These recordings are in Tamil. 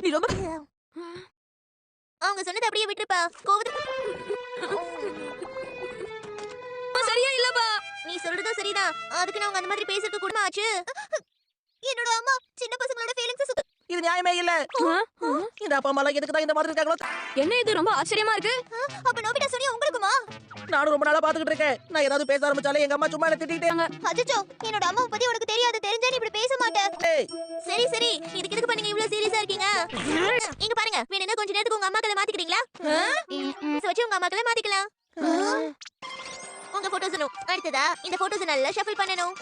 நீ ரொம்ப அவங்க சொன்னது அப்படியே விட்டுருப்பா. கோவத்தை சரியா இல்லப்பா. நீ சொல்றதும் சரிதான். அதுக்கு நான் அந்த மாதிரி பேசுறது கூடமா ஆச்சு. என்னோட அம்மா சின்ன பசங்களோட ஃபீலிங்ஸ் இது நியாயமே இல்ல. இந்த அப்பா அம்மா எதுக்கு தான் இந்த மாதிரி இருக்காங்களோ? என்ன இது ரொம்ப ஆச்சரியமா இருக்கு. அப்ப நோபிட்டா சொன்னி உங்களுக்குமா? நானும் ரொம்ப நாளா பாத்துக்கிட்டு இருக்கேன். நான் ஏதாவது பேச ஆரம்பிச்சாலே எங்க அம்மா சும்மா என்ன திட்டிட்டாங்க. அச்சச்சோ, என்னோட அம்மாவை பத்தி உனக்கு தெரியாது. தெரிஞ்சா நீ இப்படி பேச மாட்ட. ஏய், சரி சரி, இதுக்கு எதுக்கு பண்ணீங்க இவ்ளோ சீரியஸா இருக்கீங்க? இங்க பாருங்க, வேணும்னா கொஞ்ச நேரத்துக்கு உங்க அம்மாக்களை மாத்திக்கிறீங்களா? வச்சு உங்க அம்மாக்களை மாத்திக்கலாம். உங்க போட்டோஸ் அடுத்ததா இந்த போட்டோஸ் நல்லா ஷஃபிள் பண்ணனும்.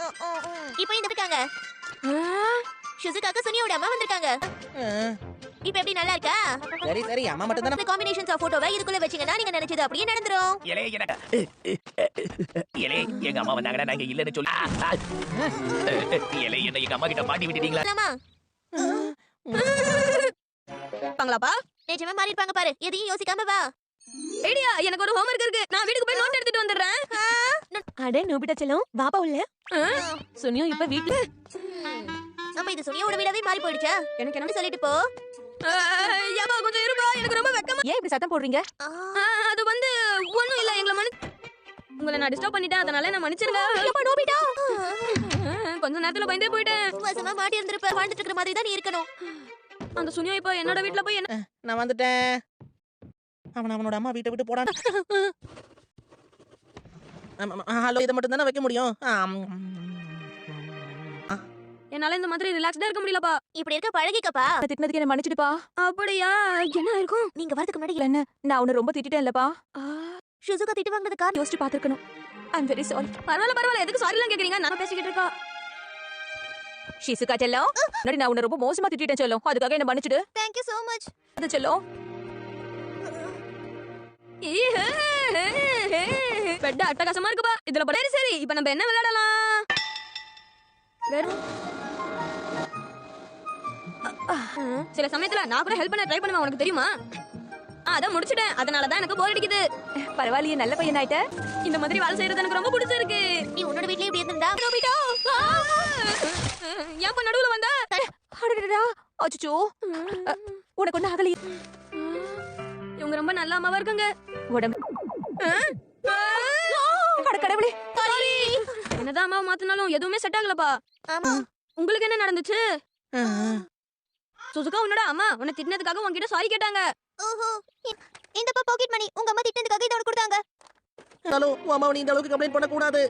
இப்போ இந்த இருக்காங்க. ஷிசுகாக்கு சுனியோட அம்மா வந்திருக்காங்க. இப்போ எப்படி நல்லா இருக்கா? சரி சரி, அம்மா மட்டும் தான. இந்த காம்பினேஷன்ஸ் ஆஃப் போட்டோவை இதுக்குள்ள வெச்சீங்கன்னா நீங்க நினைச்சது அப்படியே நடந்துரும். எங்க அம்மா வந்தாங்கன்னா நாங்க இல்லன்னு சொல்லி என்ன எங்க அம்மா கிட்ட மாட்டி விட்டுட்டீங்களா? அம்மா பாங்களாப்பா? நிஜமா மாறி இருப்பாங்க பாரு. எதையும் யோசிக்காம வா. ஏடியா, எனக்கு ஒரு ஹோம்வொர்க் இருக்கு. நான் வீட்டுக்கு போய் நோட் எடுத்துட்டு வந்துடுறேன். அட நோபிட்டா செல்லம், வாப்பா உள்ள. சுனியும் இப்ப வீட்ல. அம்மா இது சுனியோட வீடாவே மாறி போயிடுச்சா? எனக்கு என்ன சொல்லிட்டு போ. ஏப்பா கொஞ்சம் இருப்பா, எனக்கு ரொம்ப வெக்கமா. ஏன் இப்படி சத்தம் போடுறீங்க? அது வந்து ஒண்ணும் இல்ல. உங்களை நான் டிஸ்டர்ப் பண்ணிட்டேன், அதனால நான் மன்னிச்சிருங்க. அப்பா நோபிட்டா, கொஞ்ச நேரத்துல பயந்தே போயிட்டேன். வசமா மாட்டி இருந்திருப்ப. வாழ்ந்துட்டு இருக்கிற மாதிரி தான் நீ இருக்கணும். அந்த சுனியா இப்ப என்னோட வீட்ல போய் என்ன நான் வந்துட்டேன். அவனோட அம்மா வீட்டை விட்டு போடான். ஹலோ, இதை மட்டும் தானே வைக்க முடியும். என்னால இந்த மாதிரி ரிலாக்ஸ்டா இருக்க முடியலப்பா. இப்படி இருக்க பழகிக்கப்பா. திட்டினதுக்கு என்ன மன்னிச்சிடுப்பா. அப்படியா? என்ன இருக்கும்? நீங்க வரதுக்கு முன்னாடி என்ன, நான் உன்னை ரொம்ப திட்டிட்டேன் இல்லப்பா. ஷிசுகா திட்டு வாங்குறது காரணம் யோசிச்சு பாத்துக்கணும். I'm very sorry. பரவாயில்ல, எதுக்கு சாரி எல்லாம் கேக்குறீங்க? நான் பேசிக்கிட்டு இருக்கா. ஷிசுகா செல்லம், முன்னாடி நான் உன்னை ரொம்ப மோசமா திட்டிட்டேன் செல்லம். அதுக்காக என்ன மன்னிச்சிடு. Thank you so much. அது செல்லம். பெட் அட்டகாசமா இருக்குப்பா. இதுல சரி சரி, இப்ப நம்ம என்ன விளையாடலாம்? சில சமயத்துல நான் கூட ஹெல்ப் பண்ண ட்ரை பண்ணுவேன், உனக்கு தெரியுமா? அதான் முடிச்சிட்டேன். அதனாலதான் எனக்கு போர் அடிக்குது. பரவாயில்லையே, நல்ல பையன் ஆயிட்ட. இந்த மாதிரி வேலை செய்யறது எனக்கு ரொம்ப பிடிச்சிருக்கு. நீ உன்னோட வீட்லயே இப்படி இருந்தா நோபிட்டா. ஏன் நடுவுல வந்தா? அடடடா, அச்சச்சோ. உனக்கு ஒண்ணு ஆகலையே. இவங்க ரொம்ப நல்ல அம்மாவா இருக்காங்க. உடம்பு அட கடவுளே. என்னதான் அம்மாவை மாத்தினாலும் எதுவுமே செட் ஆகலப்பா. ஆமா. உங்களுக்கு என்ன நடந்துச்சு? சுசுகா உன்னோட அம்மா உன்னை திட்டினதுக்காக உன்கிட்ட சாரி கேட்டாங்க. ஓஹோ, இந்தப்பா பாக்கெட் மணி. உங்க அம்மா திட்டினதுக்காக இத உனக்கு கொடுத்தாங்க. ஹலோ, உன் அம்மாவை நீ இந்த அளவுக்கு கம்ப்ளைண்ட் பண்ண கூடாது.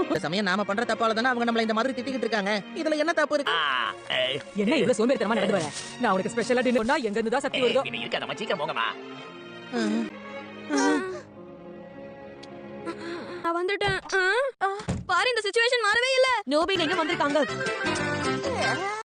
இந்த சமயம் நாம பண்ற தப்பால தானே அவங்க நம்மள இந்த மாதிரி திட்டிக்கிட்டு இருக்காங்க. இதுல என்ன தப்பு இருக்கு? என்ன இவ்வளவு சோம்பேறித்தனமா நடந்து வர? நான் உனக்கு ஸ்பெஷலா டின்னர்னா எங்க இருந்து தான் சக்தி வருதோ? நீ இருக்காதம்மா, சீக்கிரம் போங்கம்மா. நான் வந்துட்டேன். பாரு, இந்த சிச்சுவேஷன் மாறவே இல்ல. நோபி எங்க வந்திருக்காங்க?